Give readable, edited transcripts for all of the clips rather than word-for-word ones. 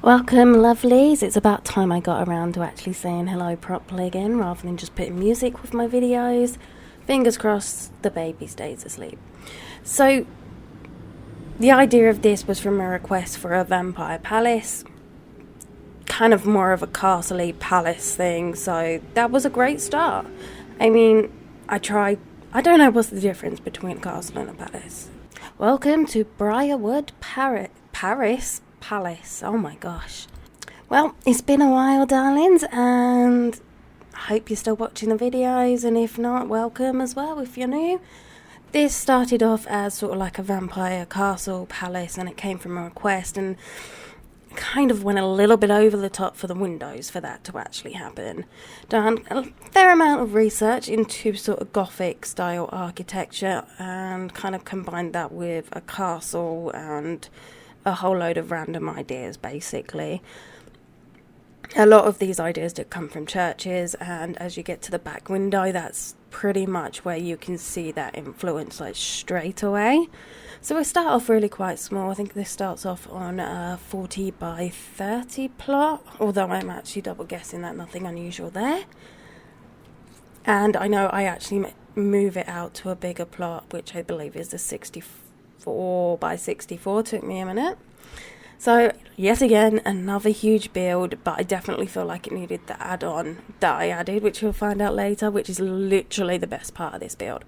Welcome, lovelies. It's about time I got around to actually saying hello properly again rather than just putting music with my videos. Fingers crossed the baby stays asleep. So, the idea of this was from a request for a vampire palace. Kind of more of a castle-y palace thing, so that was a great start. I mean, I don't know what's the difference between a castle and a palace. Welcome to Briarwood Palace. Oh my gosh. Well, it's been a while, darlings, and I hope you're still watching the videos, and if not, welcome as well if you're new. This started off as sort of like a vampire castle palace, and it came from a request, and kind of went a little bit over the top for the windows for that to actually happen. Done a fair amount of research into sort of Gothic style architecture and kind of combined that with a castle and a whole load of random ideas, basically. A lot of these ideas did come from churches, and as you get to the back window, that's pretty much where you can see that influence like straight away. So we start off really quite small. I think this starts off on a 40 by 30 plot, although I'm actually double guessing that, nothing unusual there. And I know I actually move it out to a bigger plot, which I believe is a 64 by 64, took me a minute. So, yet again, another huge build, but I definitely feel like it needed the add-on that I added, which you'll find out later, which is literally the best part of this build.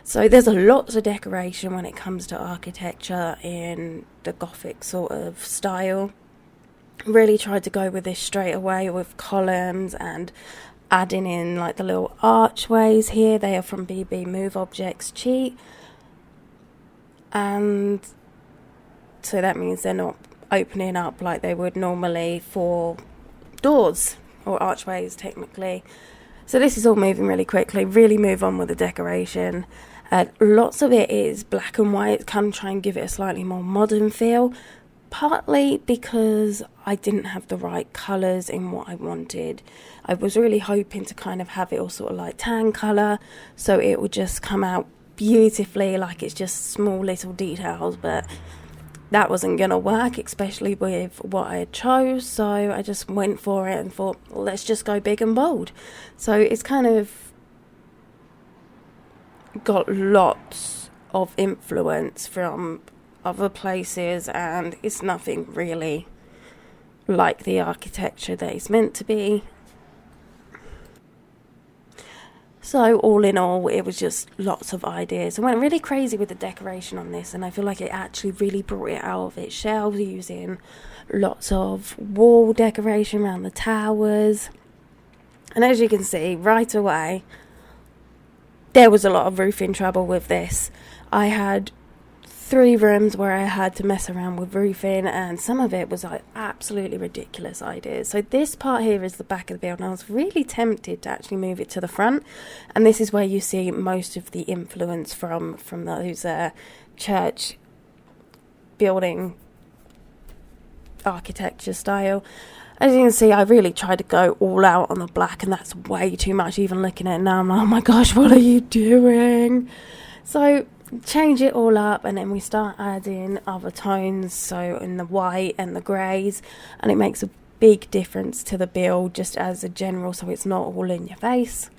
So there's lots of decoration when it comes to architecture in the Gothic sort of style. Really tried to go with this straight away with columns and adding in like the little archways here. They are from BB Move Objects Cheat. And so that means they're not opening up like they would normally for doors or archways technically. So this is all moving really quickly, really move on with the decoration. Lots of it is black and white, kind of try and give it a slightly more modern feel, partly because I didn't have the right colours in what I wanted. I was really hoping to kind of have it all sort of like tan colour, so it would just come out beautifully, like it's just small little details, but that wasn't going to work, especially with what I chose, so I just went for it and thought, well, let's just go big and bold. So it's kind of got lots of influence from other places, and it's nothing really like the architecture that it's meant to be. So all in all, it was just lots of ideas. I went really crazy with the decoration on this, and I feel like it actually really brought it out of its shell, using lots of wall decoration around the towers. And as you can see, right away, there was a lot of roofing trouble with this. I had 3 rooms where I had to mess around with roofing, and some of it was like absolutely ridiculous ideas. So this part here is the back of the building. I was really tempted to actually move it to the front, and this is where you see most of the influence from those church building architecture style. As you can see, I really tried to go all out on the black, and that's way too much. Even looking at it now, I'm like, oh my gosh, what are you doing? So change it all up, and then we start adding other tones, so in the white and the greys, and it makes a big difference to the build just as a general, so it's not all in your face.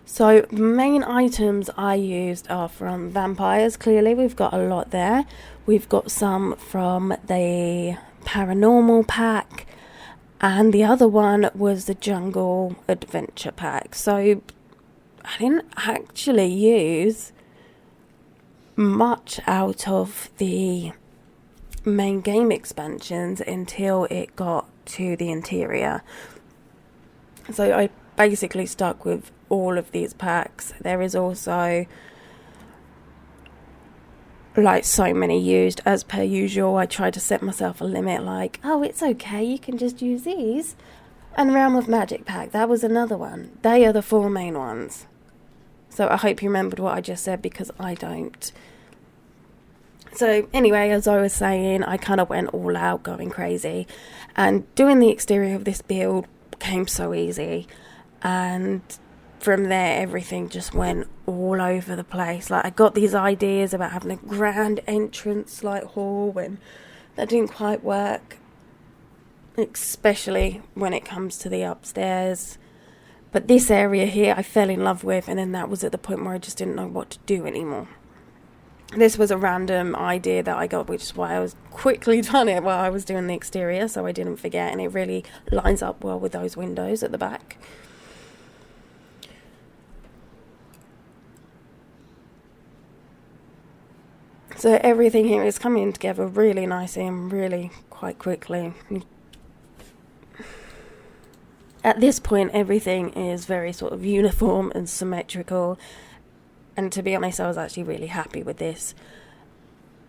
So the main items I used are from vampires. Clearly we've got a lot there. We've got some from the paranormal pack, and the other one was the jungle adventure pack. So I didn't actually use much out of the main game expansions until it got to the interior. So I basically stuck with all of these packs. There is also like so many used. As per usual, I tried to set myself a limit, like, oh, it's okay, you can just use these. And Realm of Magic pack, that was another one. They are the 4 main ones. So I hope you remembered what I just said, because I don't. So anyway, as I was saying, I kind of went all out, going crazy. And doing the exterior of this build became so easy. And from there, everything just went all over the place. Like, I got these ideas about having a grand entrance, like, hall and that didn't quite work, especially when it comes to the upstairs. But this area here I fell in love with, and then that was at the point where I just didn't know what to do anymore. This was a random idea that I got, which is why I was quickly done it while I was doing the exterior, so I didn't forget, and it really lines up well with those windows at the back. So everything here is coming together really nicely and really quite quickly. At this point, everything is very sort of uniform and symmetrical. And to be honest, I was actually really happy with this.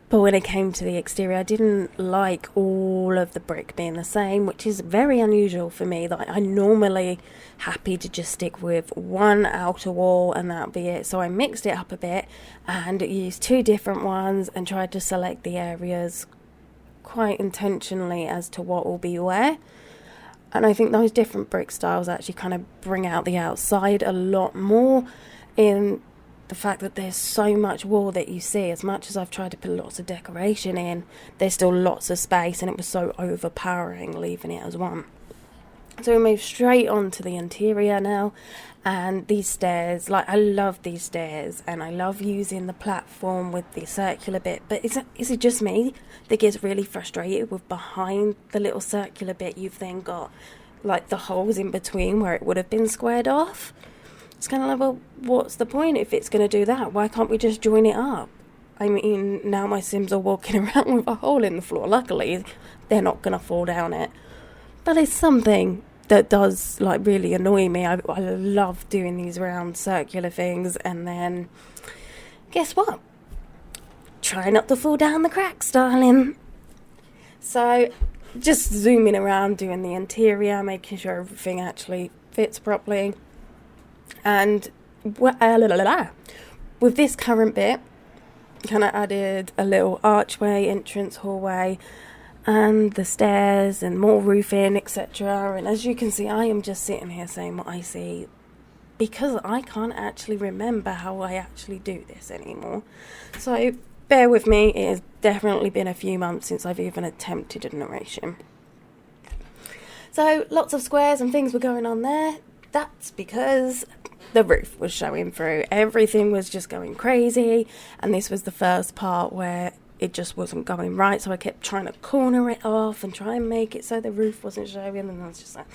But when it came to the exterior, I didn't like all of the brick being the same, which is very unusual for me. Like, I'm normally happy to just stick with one outer wall and that'll be it. So I mixed it up a bit and used 2 different ones and tried to select the areas quite intentionally as to what will be where. And I think those different brick styles actually kind of bring out the outside a lot more, in the fact that there's so much wall that you see. As much as I've tried to put lots of decoration in, there's still lots of space, and it was so overpowering leaving it as one. So we move straight on to the interior now, and these stairs, like, I love these stairs and I love using the platform with the circular bit, but is it just me that gets really frustrated with behind the little circular bit you've then got like the holes in between where it would have been squared off? It's kind of like, well, what's the point if it's going to do that? Why can't we just join it up? I mean, now my Sims are walking around with a hole in the floor. Luckily, they're not going to fall down it. But it's something that does, like, really annoy me. I love doing these round circular things, and then guess what? Try not to fall down the cracks, darling. So just zooming around, doing the interior, making sure everything actually fits properly. And with this current bit, kind of added a little archway, entrance hallway, and the stairs and more roofing, etc. And as you can see, I am just sitting here saying what I see, because I can't actually remember how I actually do this anymore. So bear with me, it has definitely been a few months since I've even attempted a narration. So lots of squares and things were going on there. That's because the roof was showing through. Everything was just going crazy, and this was the first part where it just wasn't going right, so I kept trying to corner it off and try and make it so the roof wasn't showing, and I was just like,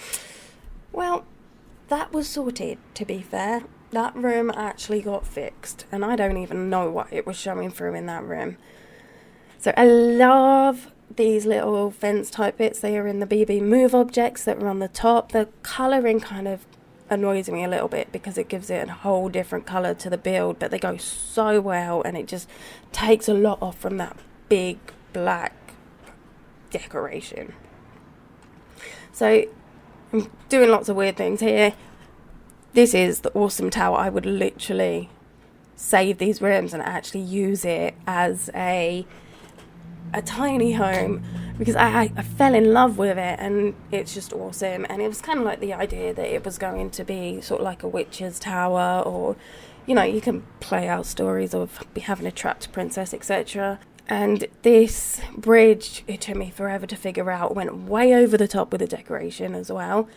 well, that was sorted, to be fair. That room actually got fixed, and I don't even know what it was showing through in that room. So I love these little fence type bits. They are in the BB Move objects that are on the top. The colouring kind of annoys me a little bit because it gives it a whole different colour to the build, but they go so well, and it just takes a lot off from that big black decoration. So I'm doing lots of weird things here. This is the awesome tower. I would literally save these rooms and actually use it as a tiny home, because I fell in love with it, and it's just awesome. And it was kind of like the idea that it was going to be sort of like a witch's tower, or, you know, you can play out stories of having a trapped princess, etc. And this bridge, it took me forever to figure out, went way over the top with the decoration as well.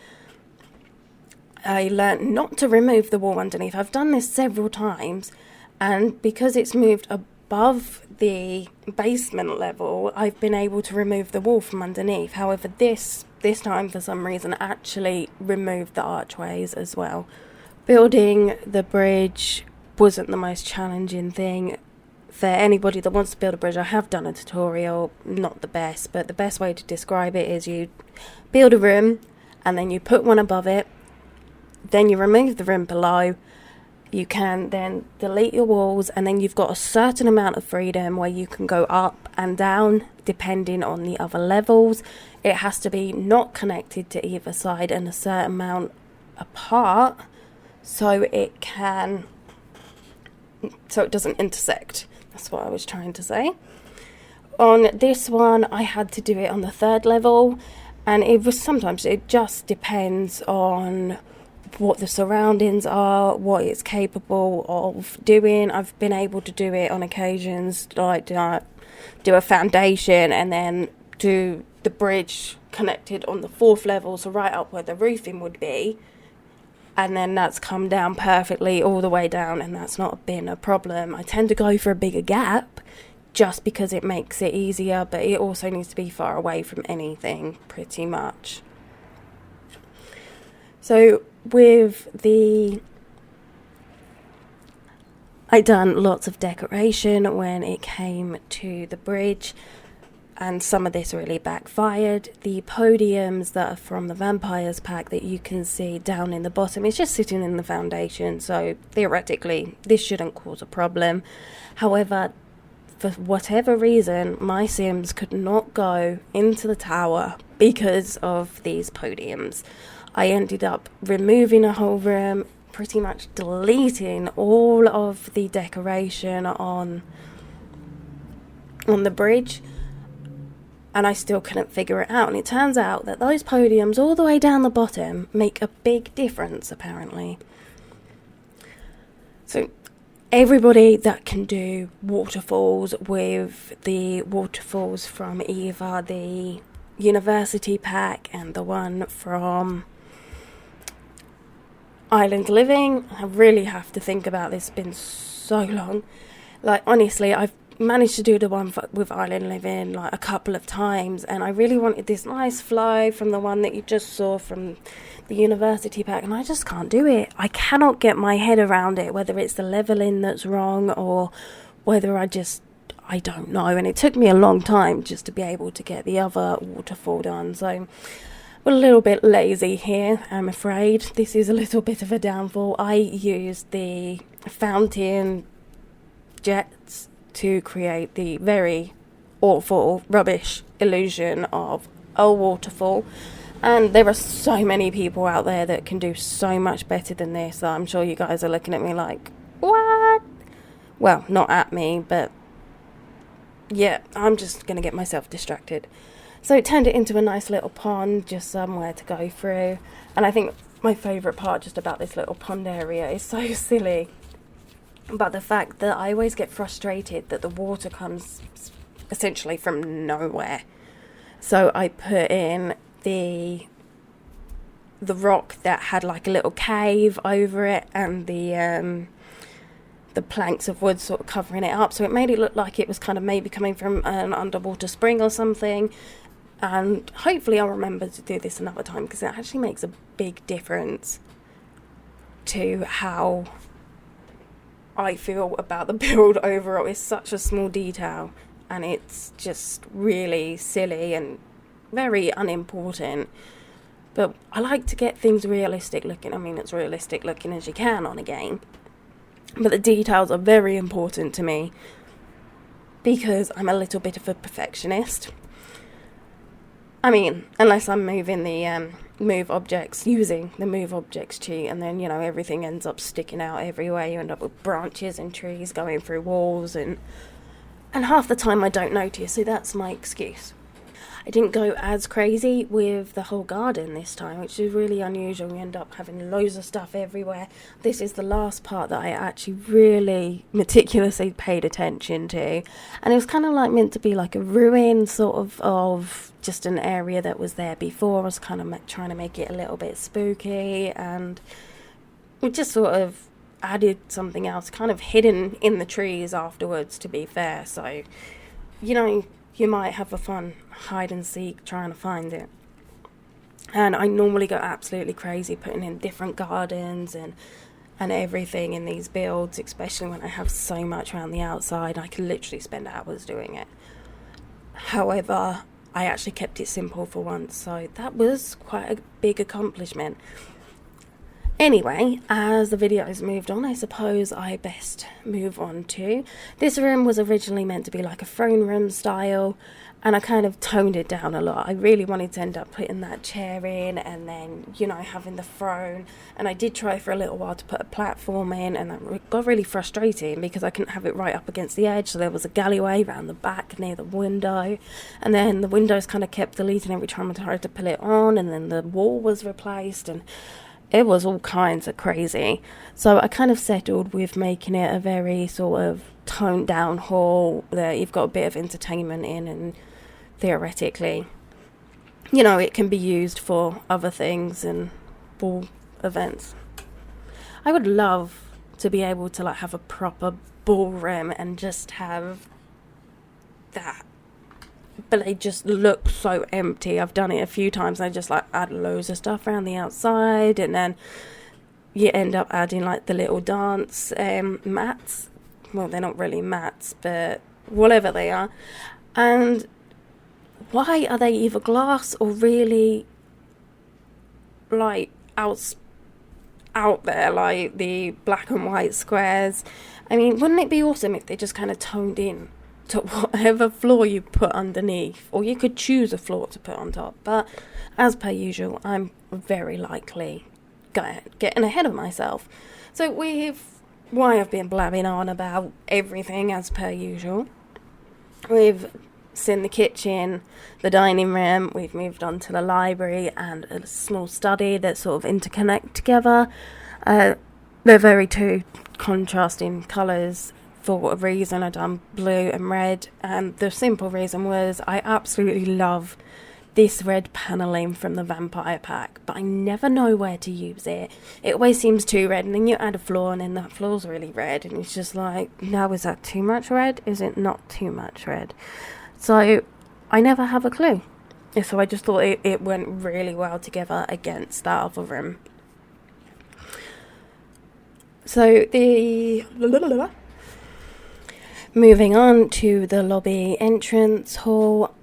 I learnt not to remove the wall underneath. I've done this several times, and because it's moved above the basement level, I've been able to remove the wall from underneath. However, this time, for some reason, actually removed the archways as well. Building the bridge wasn't the most challenging thing. For anybody that wants to build a bridge, I have done a tutorial, not the best, but the best way to describe it is you build a room, and then you put one above it, then you remove the room below. You can then delete your walls, and then you've got a certain amount of freedom where you can go up and down depending on the other levels. It has to be not connected to either side and a certain amount apart so it doesn't intersect. That's what I was trying to say. On this one, I had to do it on the 3rd level, and it just depends on what the surroundings are, what it's capable of doing. I've been able to do it on occasions, like do a foundation and then to the bridge connected on the 4th level, so right up where the roofing would be. And then that's come down perfectly all the way down, and that's not been a problem. I tend to go for a bigger gap just because it makes it easier, but it also needs to be far away from anything, pretty much. So I done lots of decoration when it came to the bridge, and some of this really backfired. The podiums that are from the Vampires pack that you can see down in the bottom, it's just sitting in the foundation, so theoretically this shouldn't cause a problem. However, for whatever reason, my Sims could not go into the tower because of these podiums. I ended up removing a whole room, pretty much deleting all of the decoration on the bridge, and I still couldn't figure it out. And it turns out that those podiums all the way down the bottom make a big difference, apparently. So everybody that can do waterfalls with the waterfalls from either the University pack and the one from Island Living, I really have to think about this. It's been so long. Like, honestly, I've managed to do the one with Island Living like a couple of times, and I really wanted this nice flow from the one that you just saw from the University pack, and I just can't do it. I cannot get my head around it, whether it's the leveling that's wrong or whether I don't know. And it took me a long time just to be able to get the other waterfall done, so we're a little bit lazy here, I'm afraid. This is a little bit of a downfall. I used the fountain jets to create the very awful, rubbish illusion of a waterfall. And there are so many people out there that can do so much better than this. I'm sure you guys are looking at me like, what? Well, not at me, but yeah, I'm just going to get myself distracted. So it turned it into a nice little pond, just somewhere to go through. And I think my favourite part just about this little pond area is so silly, but the fact that I always get frustrated that the water comes essentially from nowhere. So I put in the rock that had like a little cave over it, and the planks of wood sort of covering it up, so it made it look like it was kind of maybe coming from an underwater spring or something. And hopefully I'll remember to do this another time, because it actually makes a big difference to how I feel about the build overall. It's such a small detail, and it's just really silly and very unimportant. But I like to get things realistic looking. I mean, it's realistic looking as you can on a game, but the details are very important to me because I'm a little bit of a perfectionist. I mean, unless I'm moving the move objects, using the move objects cheat, and then, you know, everything ends up sticking out everywhere. You end up with branches and trees going through walls, and half the time I don't notice, so that's my excuse. I didn't go as crazy with the whole garden this time, which is really unusual. We end up having loads of stuff everywhere. This is the last part that I actually really meticulously paid attention to, and it was kind of like meant to be like a ruin sort of just an area that was there before. I was kind of trying to make it a little bit spooky, and we just sort of added something else kind of hidden in the trees afterwards, to be fair. So, you know, you might have a fun hide and seek trying to find it. And I normally go absolutely crazy putting in different gardens and everything in these builds, especially when I have so much around the outside. I can literally spend hours doing it. However, I actually kept it simple for once, so that was quite a big accomplishment. Anyway, as the video has moved on, I suppose I best move on to... This room was originally meant to be like a throne room style, and I kind of toned it down a lot. I really wanted to end up putting that chair in and then, you know, having the throne. And I did try for a little while to put a platform in, and that got really frustrating because I couldn't have it right up against the edge. So there was a gallery around the back near the window, and then the windows kind of kept deleting every time I tried to pull it on, and then the wall was replaced, and it was all kinds of crazy. So I kind of settled with making it a very sort of toned down hall that you've got a bit of entertainment in, and theoretically, you know, it can be used for other things and ball events. I would love to be able to like have a proper ballroom and just have that, but they just look so empty. I've done it a few times. I just like add loads of stuff around the outside, and then you end up adding like the little dance mats. Well, they're not really mats, but whatever they are. And why are they either glass or really like out there, like the black and white squares? I mean, wouldn't it be awesome if they just kind of toned in to whatever floor you put underneath, or you could choose a floor to put on top? But as per usual, I'm very likely getting ahead of myself. So why I've been blabbing on about everything as per usual. We've seen the kitchen, the dining room, we've moved on to the library and a small study that sort of interconnect together. They're very two contrasting colours for a reason. I've done blue and red, and the simple reason was I absolutely love this red panelling from the vampire pack, but I never know where to use it. It always seems too red, and then you add a floor and then that floor's really red, and it's just like, now is that too much red? Is it not too much red? So I never have a clue. So I just thought it went really well together against that other room. So moving on to the lobby entrance hall,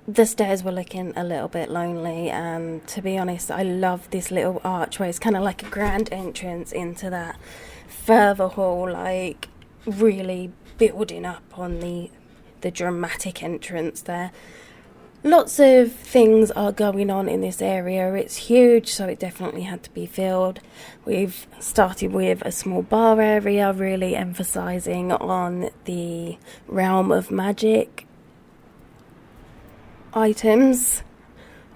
the stairs were looking a little bit lonely, and to be honest, I love this little archway. It's kind of like a grand entrance into that further hall, like really building up on the dramatic entrance there. Lots of things are going on in this area. It's huge, so it definitely had to be filled. We've started with a small bar area, really emphasising on the realm of magic items.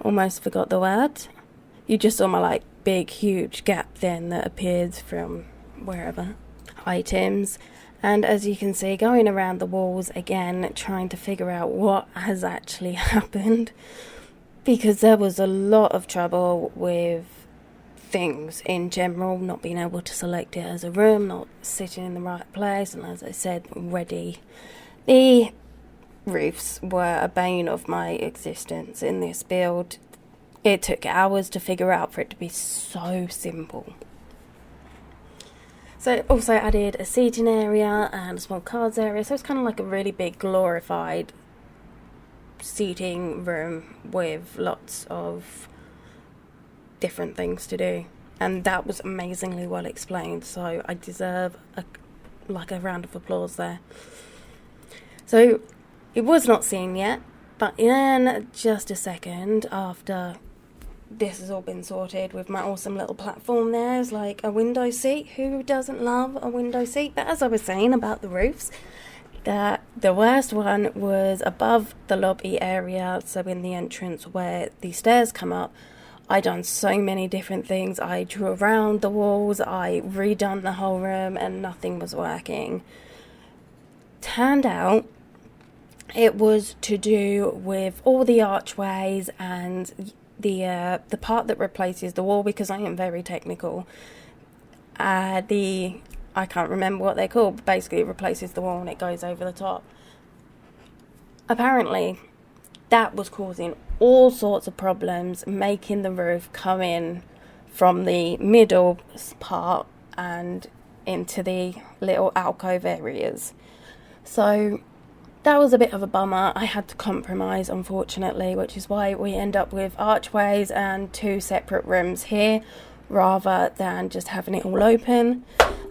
Almost forgot the word. You just saw my like big huge gap then that appeared from wherever. Items. And as you can see, going around the walls again, trying to figure out what has actually happened, because there was a lot of trouble with things in general, not being able to select it as a room, not sitting in the right place, and as I said already, the roofs were a bane of my existence in this build. It took hours to figure out for it to be so simple. So also added a seating area and a small cards area, so it's kind of like a really big glorified seating room with lots of different things to do, and that was amazingly well explained, so I deserve a round of applause there. So it was not seen yet, but in just a second after this has all been sorted with my awesome little platform, there's like a window seat. Who doesn't love a window seat? But as I was saying about the roofs, the worst one was above the lobby area, so in the entrance where the stairs come up. I done so many different things. I drew around the walls, I redone the whole room, and nothing was working. Turned out it was to do with all the archways and the part that replaces the wall, because I am very technical. I can't remember what they're called, but basically it replaces the wall and it goes over the top. Apparently that was causing all sorts of problems, making the roof come in from the middle part and into the little alcove areas. So that was a bit of a bummer. I had to compromise, unfortunately, which is why we end up with archways and two separate rooms here, rather than just having it all open.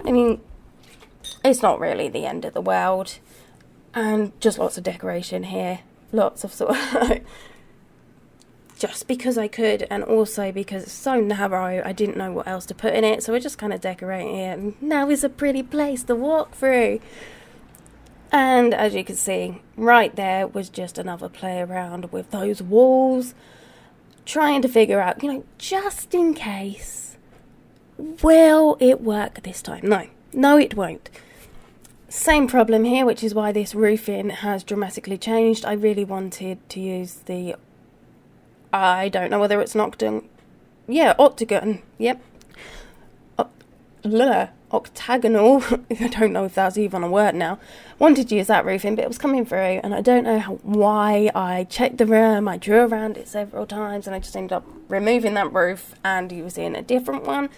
I mean, it's not really the end of the world, and just lots of decoration here. Lots of sort of just because I could, and also because it's so narrow, I didn't know what else to put in it, so we're just kind of decorating it, and now is a pretty place to walk through. And as you can see, right there was just another play around with those walls, trying to figure out, just in case, will it work this time? No, it won't. Same problem here, which is why this roofing has dramatically changed. I really wanted to use the, I don't know whether it's an octagon. Yeah, octagon. Yep. Octagonal. I don't know if that's even a word now. Wanted to use that roofing, but it was coming through, and I don't know why. I checked the room, I drew around it several times, and I just ended up removing that roof and using a different one,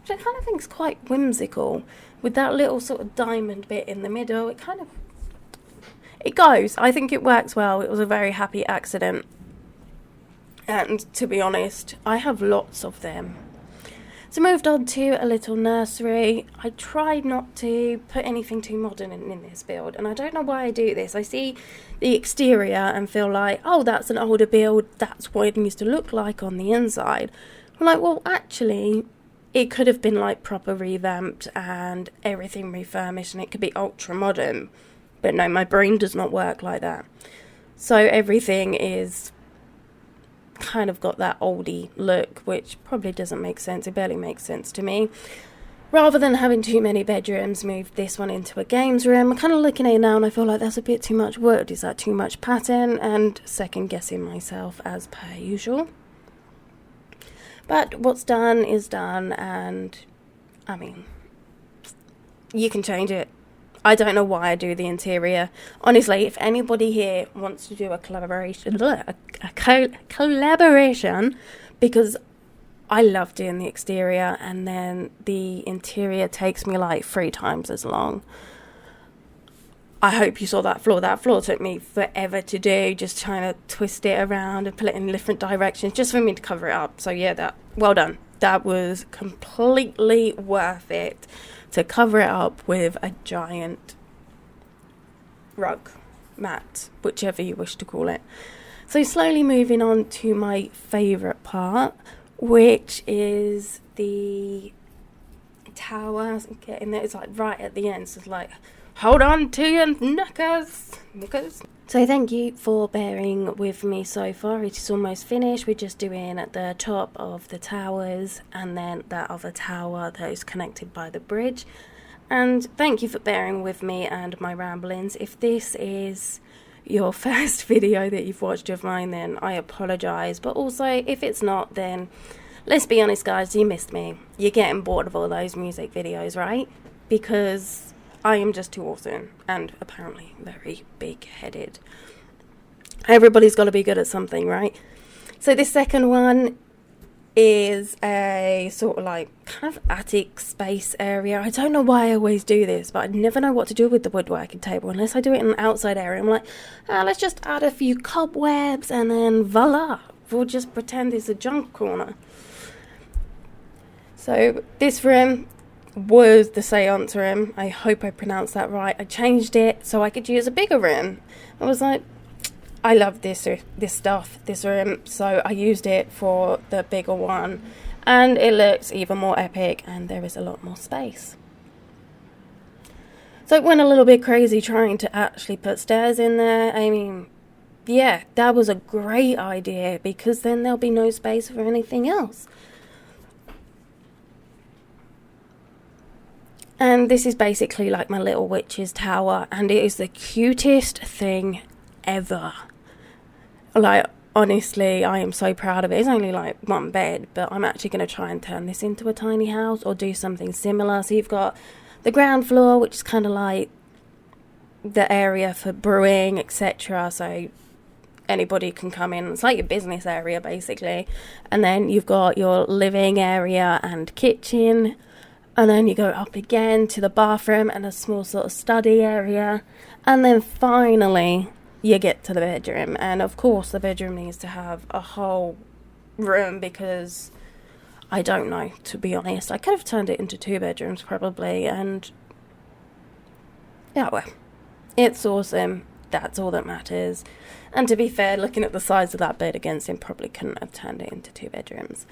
which I kind of think is quite whimsical. With that little sort of diamond bit in the middle, it goes. I think it works well. It was a very happy accident. And to be honest, I have lots of them. So moved on to a little nursery. I tried not to put anything too modern in this build, and I don't know why I do this. I see the exterior and feel like, oh, that's an older build, that's what it needs to look like on the inside. I'm like, well, actually, it could have been like proper revamped and everything refurbished, and it could be ultra modern. But no, my brain does not work like that. So everything is kind of got that oldie look, which probably doesn't make sense. It barely makes sense to me. Rather than having too many bedrooms, moved this one into a games room. I'm kind of looking at it now and I feel like that's a bit too much wood. Is that too much pattern? And second guessing myself as per usual. But what's done is done, and I mean, you can change it. I don't know why I do the interior. Honestly, if anybody here wants to do a collaboration, because I love doing the exterior, and then the interior takes me like 3 times as long. I hope you saw that floor. That floor took me forever to do, just trying to twist it around and pull it in different directions just for me to cover it up. So yeah, well done. That was completely worth it to cover it up with a giant rug, mat, whichever you wish to call it. So slowly moving on to my favourite part, which is the tower. Getting there, it's like right at the end, so it's like, hold on to your knickers. So thank you for bearing with me so far. It is almost finished. We're just doing the top of the towers and then that other tower that is connected by the bridge. And thank you for bearing with me and my ramblings. If this is your first video that you've watched of mine, then I apologise. But also, if it's not, then let's be honest, guys, you missed me. You're getting bored of all those music videos, right? Because I am just too awesome and apparently very big-headed. Everybody's got to be good at something, right? So this second one is a sort of like kind of attic space area. I don't know why I always do this, but I never know what to do with the woodworking table unless I do it in an outside area. I'm like, let's just add a few cobwebs and then voila, we'll just pretend it's a junk corner. So this room was the seance room. I hope I pronounced that right. I changed it so I could use a bigger room. I was like, I love this room, so I used it for the bigger one, and it looks even more epic, and there is a lot more space. So it went a little bit crazy trying to actually put stairs in there. I mean, yeah, that was a great idea, because then there'll be no space for anything else. And this is basically like my little witch's tower, and it is the cutest thing ever. Like, honestly, I am so proud of it. It's only like one bed, but I'm actually going to try and turn this into a tiny house or do something similar. So you've got the ground floor, which is kind of like the area for brewing, etc. So anybody can come in. It's like your business area, basically. And then you've got your living area and kitchen. And then you go up again to the bathroom and a small sort of study area. And then finally, you get to the bedroom. And of course, the bedroom needs to have a whole room because I don't know, to be honest. I could have turned it into 2 bedrooms probably. And yeah, well, it's awesome. That's all that matters. And to be fair, looking at the size of that bed against him, probably couldn't have turned it into 2 bedrooms.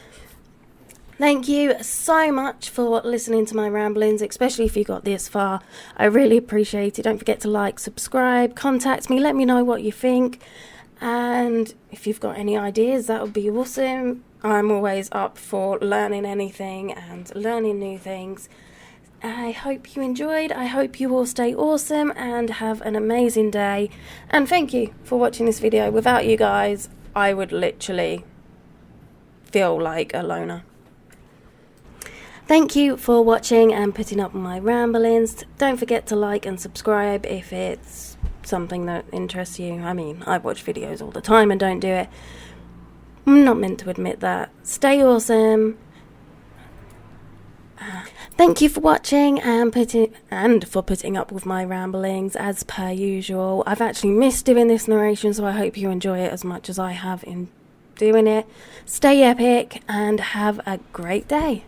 Thank you so much for listening to my ramblings, especially if you got this far. I really appreciate it. Don't forget to like, subscribe, contact me, let me know what you think. And if you've got any ideas, that would be awesome. I'm always up for learning anything and learning new things. I hope you enjoyed. I hope you all stay awesome and have an amazing day. And thank you for watching this video. Without you guys, I would literally feel like a loner. Thank you for watching and putting up with my ramblings. Don't forget to like and subscribe if it's something that interests you. I mean, I watch videos all the time and don't do it. I'm not meant to admit that. Stay awesome. Thank you for watching and for putting up with my ramblings as per usual. I've actually missed doing this narration, so I hope you enjoy it as much as I have in doing it. Stay epic and have a great day.